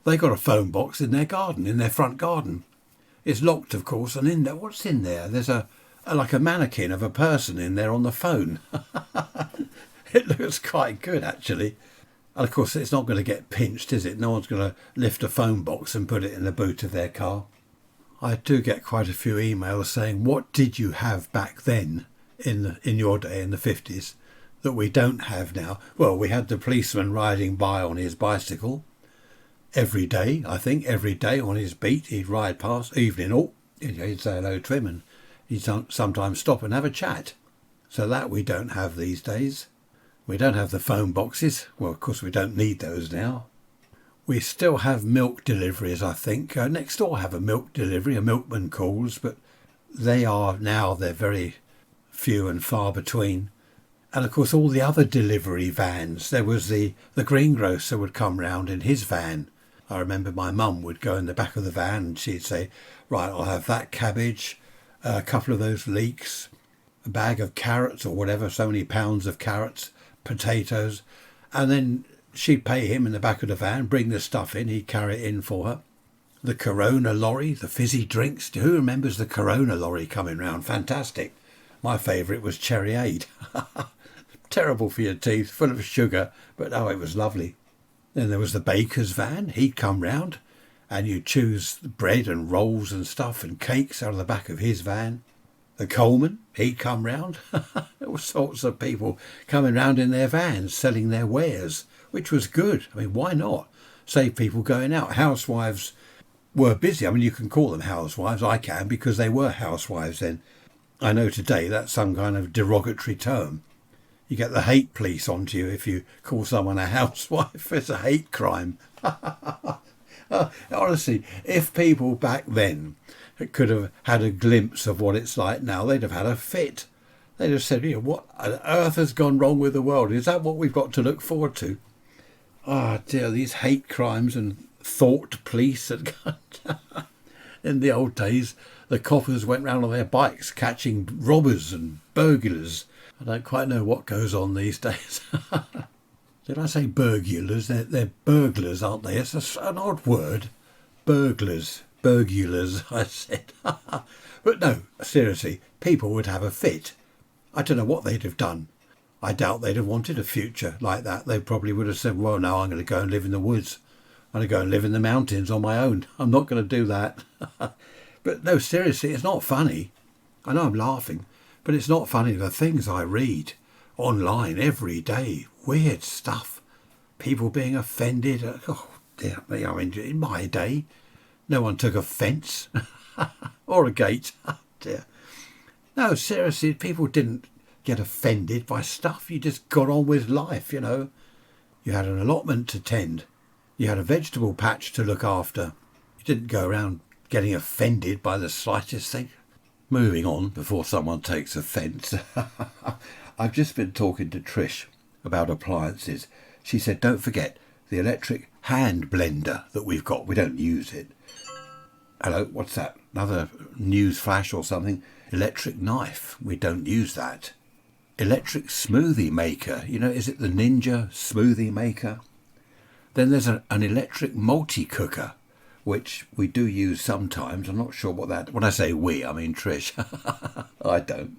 They got a phone box in their garden, in their front garden. It's locked, of course, and in there, what's in there? There's a like a mannequin of a person in there on the phone. It looks quite good, actually. And of course, it's not going to get pinched, is it? No one's going to lift a phone box and put it in the boot of their car. I do get quite a few emails saying, what did you have back then in your day, in the 50s, that we don't have now? Well, we had the policeman riding by on his bicycle every day, I think, every day on his beat. He'd ride past, evening, he'd say hello to him, and he'd sometimes stop and have a chat. So that we don't have these days. We don't have the phone boxes. Well, of course, we don't need those now. We still have milk deliveries, I think. Next door have a milk delivery, a milkman calls, but they're very few and far between. And of course, all the other delivery vans. There was the greengrocer would come round in his van. I remember my mum would go in the back of the van and she'd say, right, I'll have that cabbage, a couple of those leeks, a bag of carrots or whatever, so many pounds of carrots, potatoes, and then she'd pay him in the back of the van, bring the stuff in, he'd carry it in for her. The Corona lorry, the fizzy drinks. Who remembers the Corona lorry coming round? Fantastic. My favourite was Cherryade. Terrible for your teeth, full of sugar, but oh, it was lovely. Then there was the baker's van. He'd come round and you'd choose bread and rolls and stuff and cakes out of the back of his van. The coalman, he'd come round. All sorts of people coming round in their vans selling their wares, which was good. I mean, why not? Save people going out. Housewives were busy. I mean, you can call them housewives. I can, because they were housewives then. I know today that's some kind of derogatory term. You get the hate police onto you if you call someone a housewife. It's a hate crime. Honestly, if people back then could have had a glimpse of what it's like now, they'd have had a fit. They'd have said, what on earth has gone wrong with the world? Is that what we've got to look forward to? Ah, dear, these hate crimes and thought police. In the old days, the coppers went round on their bikes catching robbers and burglars. I don't quite know what goes on these days. Did I say burglars? They're burglars, aren't they? It's an odd word. Burglars. Burglars, I said. But no, seriously, people would have a fit. I don't know what they'd have done. I doubt they'd have wanted a future like that. They probably would have said, well, no, I'm going to go and live in the woods. I'm going to go and live in the mountains on my own. I'm not going to do that. But no, seriously, it's not funny. I know I'm laughing, but it's not funny. The things I read online every day, weird stuff. People being offended. Oh, dear me, I mean, in my day, no one took offence. Or a gate. Oh, dear. No, seriously, people didn't get offended by stuff. You just got on with life, You had an allotment to tend. You had a vegetable patch to look after. You didn't go around getting offended by the slightest thing. Moving on before someone takes offence. I've just been talking to Trish about appliances. She said, don't forget the electric hand blender that we've got. We don't use it. Hello, what's that? Another news flash or something? Electric knife. We don't use that. Electric smoothie maker. Is it the Ninja smoothie maker? Then there's an electric multi-cooker, which we do use sometimes. I'm not sure what that... When I say we, I mean Trish. I don't.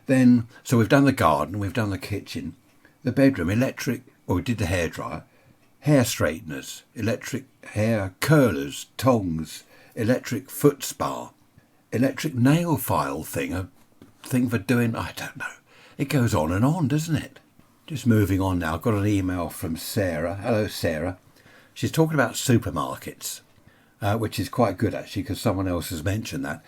Then, so we've done the garden, we've done the kitchen, the bedroom, electric... Well, we did the hairdryer, hair straighteners, electric hair curlers, tongs, electric foot spa, electric nail file thing, a thing for doing... I don't know. It goes on, doesn't it? Just moving on now, I've got an email from Sarah. Hello, Sarah. She's talking about supermarkets, which is quite good, actually, because someone else has mentioned that.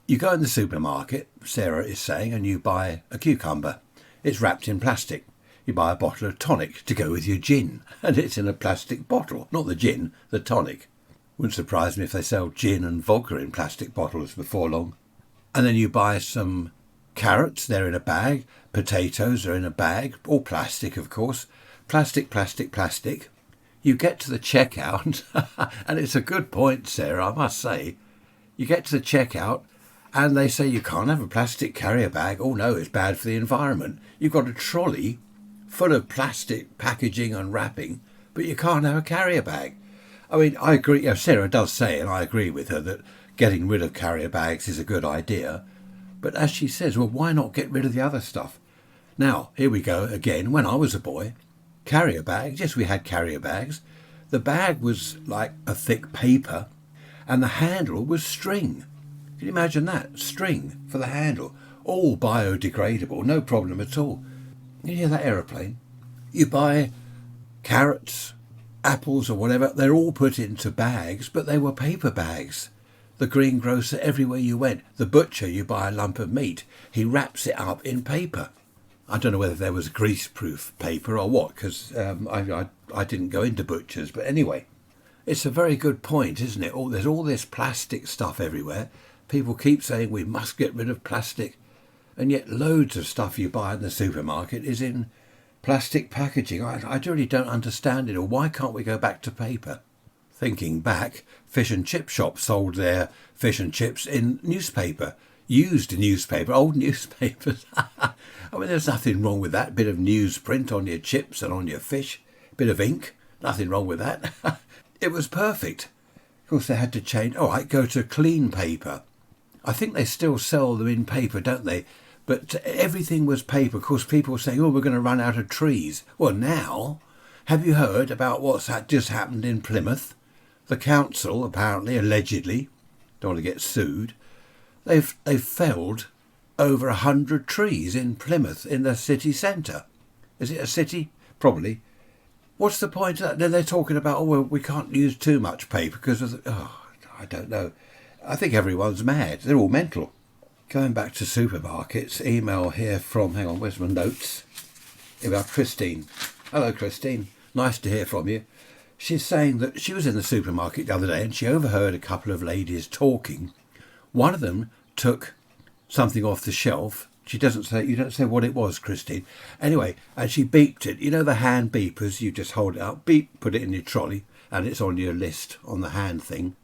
You go in the supermarket, Sarah is saying, and you buy a cucumber. It's wrapped in plastic. You buy a bottle of tonic to go with your gin, and it's in a plastic bottle. Not the gin, the tonic. Wouldn't surprise me if they sell gin and vodka in plastic bottles before long. And then you buy some carrots, they're in a bag. Potatoes are in a bag, all plastic, of course. Plastic. You get to the checkout, and it's a good point, Sarah, I must say. You get to the checkout, and they say you can't have a plastic carrier bag. Oh, no, it's bad for the environment. You've got a trolley full of plastic packaging and wrapping, but you can't have a carrier bag. I mean, I agree. Sarah does say, and I agree with her, that getting rid of carrier bags is a good idea. But as she says, well, why not get rid of the other stuff? Now, here we go again. When I was a boy, carrier bags, yes, we had carrier bags. The bag was like a thick paper and the handle was string. Can you imagine that? String for the handle. All biodegradable, no problem at all. You hear that aeroplane? You buy carrots, apples or whatever, they're all put into bags, but they were paper bags. The greengrocer, everywhere you went. The butcher, you buy a lump of meat, he wraps it up in paper. I don't know whether there was grease-proof paper or what, because I didn't go into butchers. But anyway, it's a very good point, isn't it? There's all this plastic stuff everywhere. People keep saying we must get rid of plastic, and yet loads of stuff you buy in the supermarket is in plastic packaging. I really don't understand it. Or why can't we go back to paper? Thinking back, fish and chip shops sold their fish and chips in newspaper. Used newspaper, old newspapers. I mean, there's nothing wrong with that. Bit of newsprint on your chips and on your fish. Bit of ink. Nothing wrong with that. It was perfect. Of course, they had to change. All right, go to clean paper. I think they still sell them in paper, don't they? But everything was paper. Of course, people were saying, oh, we're going to run out of trees. Well, now, have you heard about what's just happened in Plymouth? The council, apparently, allegedly, don't want to get sued, they've felled over 100 trees in Plymouth in the city centre. Is it a city? Probably. What's the point of that? Then they're talking about, oh, well, we can't use too much paper because of I don't know. I think everyone's mad. They're all mental. Going back to supermarkets, email here from, hang on, where's my notes? About Christine. Hello, Christine. Nice to hear from you. She's saying that she was in the supermarket the other day and she overheard a couple of ladies talking. One of them took something off the shelf. She doesn't say, you don't say what it was, Christine. Anyway, and she beeped it. You know the hand beepers, you just hold it up, beep, put it in your trolley, and it's on your list on the hand thing.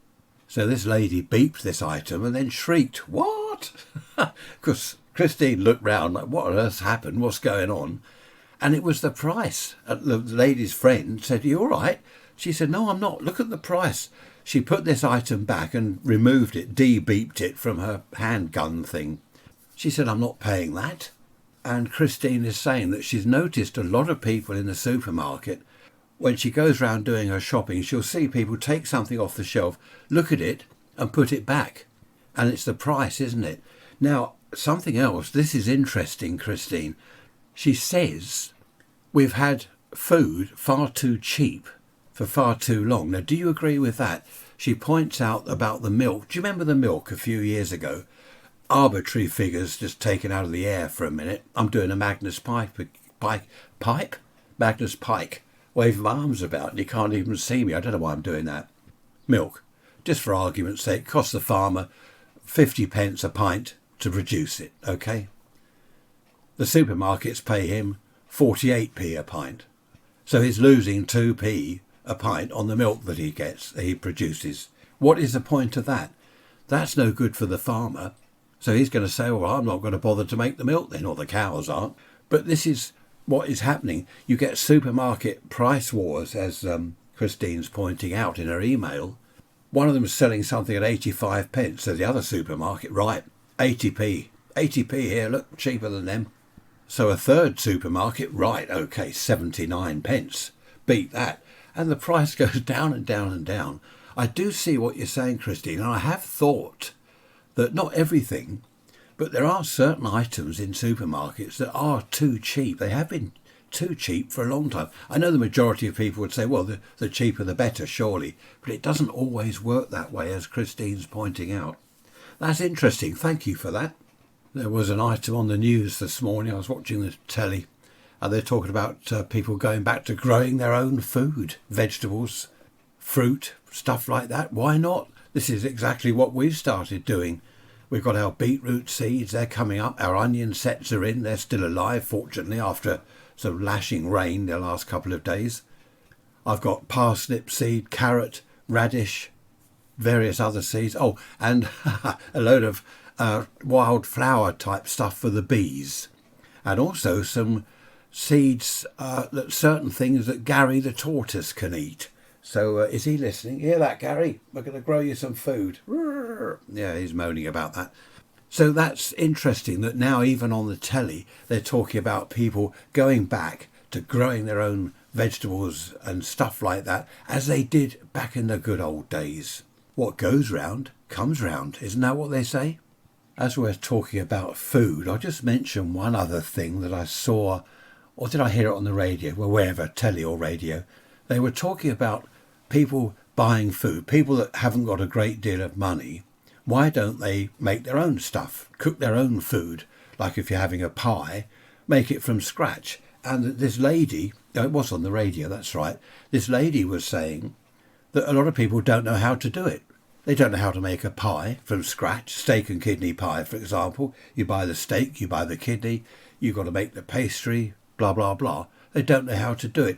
So this lady beeped this item and then shrieked, what? Because Christine looked round like, what on earth happened? What's going on? And it was the price. The lady's friend said, are you all right? She said, no, I'm not. Look at the price. She put this item back and removed it, de-beeped it from her handgun thing. She said, I'm not paying that. And Christine is saying that she's noticed a lot of people in the supermarket, when she goes round doing her shopping, she'll see people take something off the shelf, look at it and put it back. And it's the price, isn't it? Now, something else. This is interesting, Christine. She says we've had food far too cheap for far too long. Now, do you agree with that? She points out about the milk. Do you remember the milk a few years ago? Arbitrary figures just taken out of the air for a minute. I'm doing a Magnus Pike? Magnus Pike. Wave my arms about and you can't even see me. I don't know why I'm doing that. Milk, just for argument's sake, costs the farmer 50 pence a pint to produce it, okay? The supermarkets pay him 48p a pint. So he's losing 2p a pint on the milk that he produces. What is the point of that? That's no good for the farmer. So he's going to say, well, I'm not going to bother to make the milk then, or the cows aren't. But this is what is happening. You get supermarket price wars, as Christine's pointing out in her email. One of them is selling something at 85 pence. So the other supermarket, right, 80p. 80p here, look, cheaper than them. So a third supermarket, right, okay, 79 pence. Beat that. And the price goes down and down and down. I do see what you're saying, Christine, and I have thought that not everything, but there are certain items in supermarkets that are too cheap. They have been too cheap for a long time. I know the majority of people would say, well, the cheaper the better, surely. But it doesn't always work that way, as Christine's pointing out. That's interesting. Thank you for that. There was an item on the news this morning. I was watching the telly, and they're talking about people going back to growing their own food, vegetables, fruit, stuff like that. Why not? This is exactly what we've started doing. We've got our beetroot seeds. They're coming up. Our onion sets are in. They're still alive, fortunately, after some lashing rain the last couple of days. I've got parsnip seed, carrot, radish, various other seeds. Oh, and a load of wildflower type stuff for the bees. And also some seeds, that certain things that Gary the tortoise can eat. So is he listening? Hear that, Gary? We're going to grow you some food. Yeah, he's moaning about that. So that's interesting that now even on the telly, they're talking about people going back to growing their own vegetables and stuff like that, as they did back in the good old days. What goes round comes round, isn't that what they say? As we're talking about food, I'll just mention one other thing that I saw, or did I hear it on the radio? Well, wherever, telly or radio. They were talking about people buying food, people that haven't got a great deal of money. Why don't they make their own stuff, cook their own food? Like if you're having a pie, make it from scratch. And this lady, it was on the radio, that's right, this lady was saying that a lot of people don't know how to do it. They don't know how to make a pie from scratch, steak and kidney pie, for example. You buy the steak, you buy the kidney, you've got to make the pastry, blah, blah, blah. They don't know how to do it.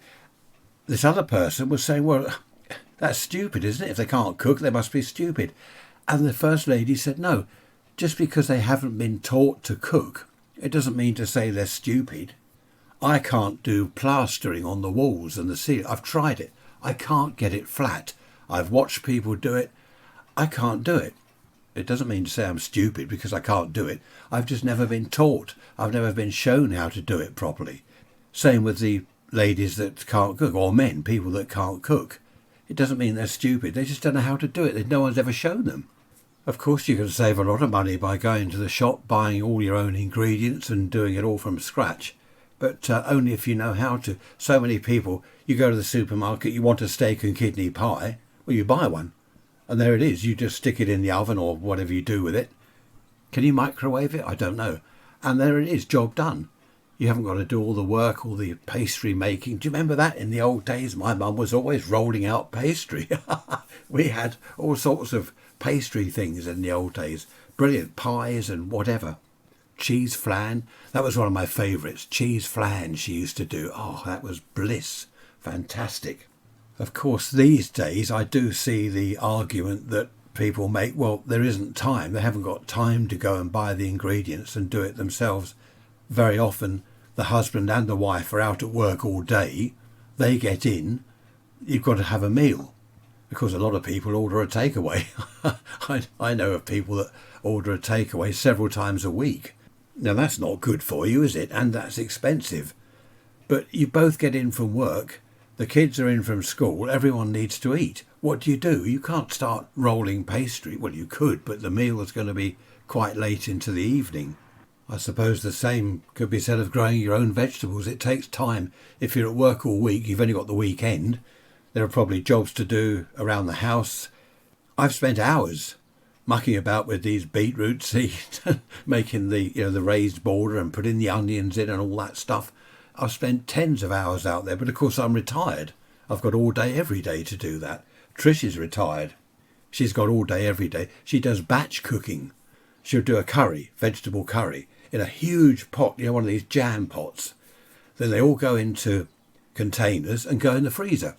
This other person was saying, well, that's stupid, isn't it? If they can't cook, they must be stupid. And the First Lady said, no, just because they haven't been taught to cook, it doesn't mean to say they're stupid. I can't do plastering on the walls and the ceiling. I've tried it. I can't get it flat. I've watched people do it. I can't do it. It doesn't mean to say I'm stupid because I can't do it. I've just never been taught. I've never been shown how to do it properly. Same with the ladies that can't cook, or men, people that can't cook. It doesn't mean they're stupid. They just don't know how to do it. No one's ever shown them. Of course, you can save a lot of money by going to the shop, buying all your own ingredients and doing it all from scratch. But only if you know how to. So many people, you go to the supermarket, you want a steak and kidney pie, well, you buy one. And there it is. You just stick it in the oven or whatever you do with it. Can you microwave it? I don't know. And there it is, job done. You haven't got to do all the work, all the pastry making. Do you remember that in the old days? My mum was always rolling out pastry. We had all sorts of pastry things in the old days. Brilliant pies and whatever. Cheese flan. That was one of my favourites. Cheese flan she used to do. Oh, that was bliss. Fantastic. Of course, these days I do see the argument that people make, well, there isn't time. They haven't got time to go and buy the ingredients and do it themselves. Very often the husband and the wife are out at work all day. They get in. You've got to have a meal. Because a lot of people order a takeaway. I know of people that order a takeaway several times a week. Now, that's not good for you, is it? And that's expensive. But you both get in from work. The kids are in from school. Everyone needs to eat. What do? You can't start rolling pastry. Well, you could, but the meal is going to be quite late into the evening. I suppose the same could be said of growing your own vegetables. It takes time. If you're at work all week, you've only got the weekend. There are probably jobs to do around the house. I've spent hours mucking about with these beetroot seeds, making the raised border and putting the onions in and all that stuff. I've spent tens of hours out there, but of course I'm retired. I've got all day, every day to do that. Trish is retired. She's got all day, every day. She does batch cooking. She'll do a curry, vegetable curry, in a huge pot, one of these jam pots. Then they all go into containers and go in the freezer.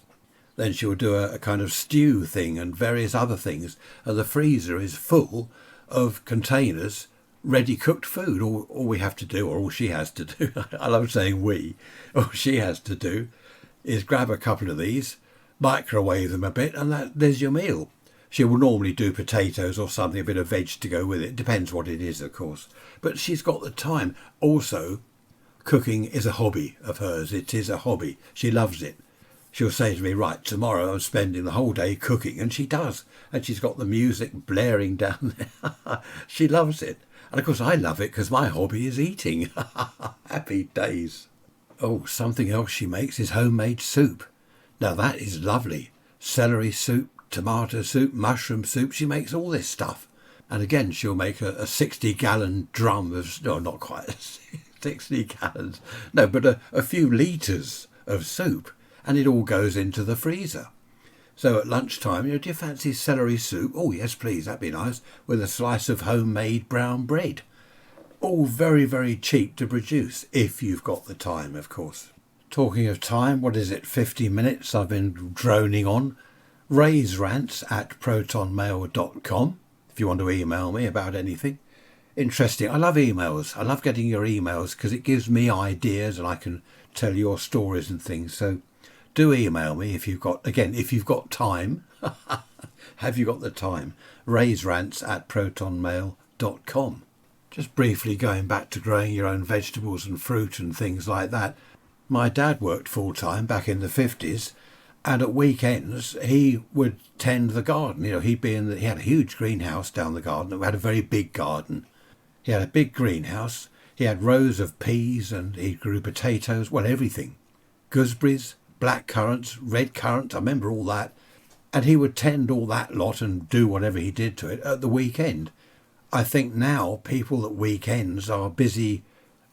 Then she'll do a kind of stew thing and various other things. And the freezer is full of containers, ready cooked food. All we have to do, or all she has to do, I love saying we, all she has to do is grab a couple of these, microwave them a bit, and there's your meal. She will normally do potatoes or something, a bit of veg to go with it. Depends what it is, of course. But she's got the time. Also, cooking is a hobby of hers. It is a hobby. She loves it. She'll say to me, right, tomorrow I'm spending the whole day cooking. And she does. And she's got the music blaring down there. She loves it. And of course I love it because my hobby is eating. Happy days. Oh, something else she makes is homemade soup. Now that is lovely. Celery soup, tomato soup, mushroom soup. She makes all this stuff. And again, she'll make a 60-gallon drum of, no, not quite 60 gallons. No, but a few litres of soup. And it all goes into the freezer. So at lunchtime, do you fancy celery soup? Oh, yes, please, that'd be nice. With a slice of homemade brown bread. All very, very cheap to produce, if you've got the time, of course. Talking of time, what is it, 50 minutes I've been droning on? Raise rants at protonmail.com, if you want to email me about anything. Interesting. I love emails. I love getting your emails because it gives me ideas and I can tell your stories and things. So do email me if you've got time. Have you got the time? Raise rants at protonmail.com. Just briefly going back to growing your own vegetables and fruit and things like that. My dad worked full-time back in the 50s, and at weekends he would tend the garden. He had a huge greenhouse down the garden. We had a very big garden. He had a big greenhouse. He had rows of peas, and he grew potatoes, well, everything. Gooseberries, black currants, red currants, I remember all that. And he would tend all that lot and do whatever he did to it at the weekend. I think now people at weekends are busy.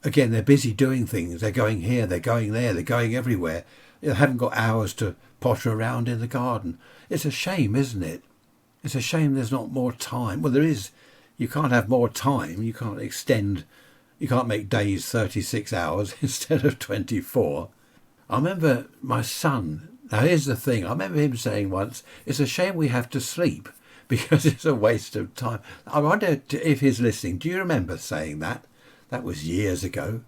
Again, they're busy doing things. They're going here, they're going there, they're going everywhere. They haven't got hours to potter around in the garden. It's a shame, isn't it? It's a shame there's not more time. Well, there is. You can't have more time. You can't make days 36 hours instead of 24. I remember my son. Now, here's the thing. I remember him saying once, it's a shame we have to sleep because it's a waste of time. I wonder if he's listening. Do you remember saying that? That was years ago.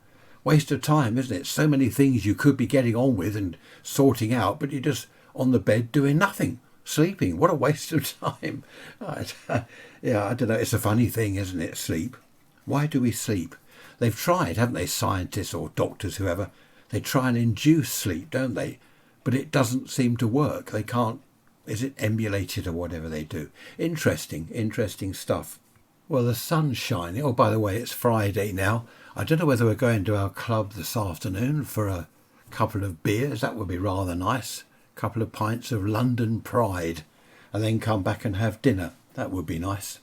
Waste of time, isn't it? So many things you could be getting on with and sorting out, but you're just on the bed doing nothing, sleeping. What a waste of time. Yeah, I don't know. It's a funny thing, isn't it, sleep? Why do we sleep? They've tried, haven't they, scientists or doctors, whoever. They try and induce sleep, don't they? But it doesn't seem to work. They can't. Is it emulated or whatever they do? Interesting stuff. Well, the sun's shining. Oh, by the way, it's Friday now. I don't know whether we're going to our club this afternoon for a couple of beers. That would be rather nice. A couple of pints of London Pride. And then come back and have dinner. That would be nice.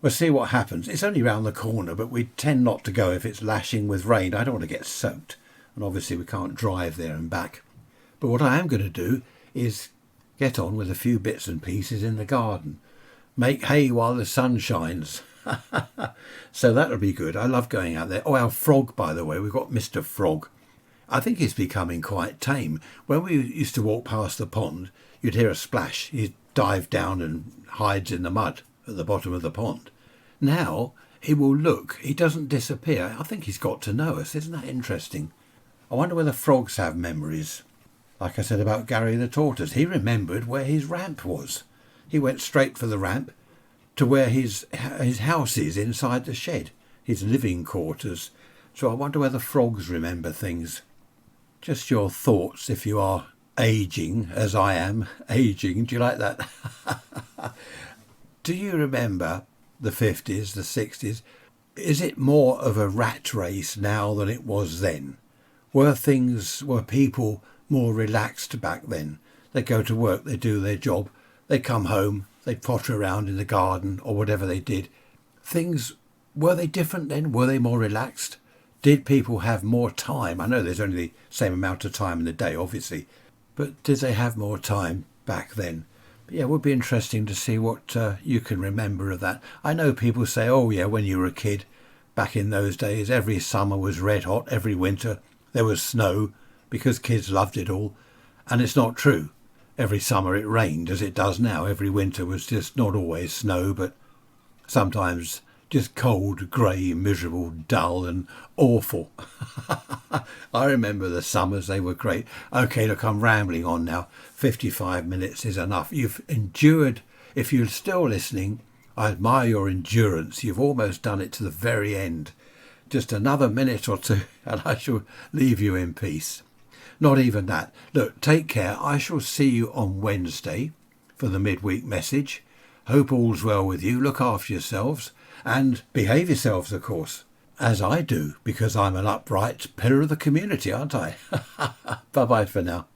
We'll see what happens. It's only round the corner, but we tend not to go if it's lashing with rain. I don't want to get soaked. And obviously we can't drive there and back. But what I am going to do is get on with a few bits and pieces in the garden. Make hay while the sun shines. So that'll be good. I love going out there. Oh, our frog, by the way, we've got Mr. Frog. I think he's becoming quite tame. When we used to walk past the pond, you'd hear a splash. He'd dive down and hides in the mud at the bottom of the pond. Now he will look. He doesn't disappear. I think he's got to know us. Isn't that interesting? I wonder whether frogs have memories. Like I said about Gary the tortoise, he remembered where his ramp was. He went straight for the ramp to where his house is inside the shed, his living quarters. So I wonder whether frogs remember things. Just your thoughts if you are ageing, as I am ageing. Do you like that? Do you remember the 50s, the 60s? Is it more of a rat race now than it was then? Were people more relaxed back then? They go to work, they do their job, they come home, they potter around in the garden or whatever they did. Were they different then? Were they more relaxed? Did people have more time? I know there's only the same amount of time in the day, obviously, but did they have more time back then? But yeah, it would be interesting to see what you can remember of that. I know people say, oh yeah, when you were a kid, back in those days, every summer was red hot, every winter there was snow, because kids loved it all. And it's not true. Every summer it rained as it does now. Every winter was just not always snow, but sometimes just cold, grey, miserable, dull and awful. I remember the summers, they were great. Okay, look, I'm rambling on now. 55 minutes is enough. You've endured. If you're still listening, I admire your endurance. You've almost done it to the very end. Just another minute or two and I shall leave you in peace. Not even that. Look, take care. I shall see you on Wednesday for the midweek message. Hope all's well with you. Look after yourselves and behave yourselves, of course, as I do, because I'm an upright pillar of the community, aren't I? Bye-bye for now.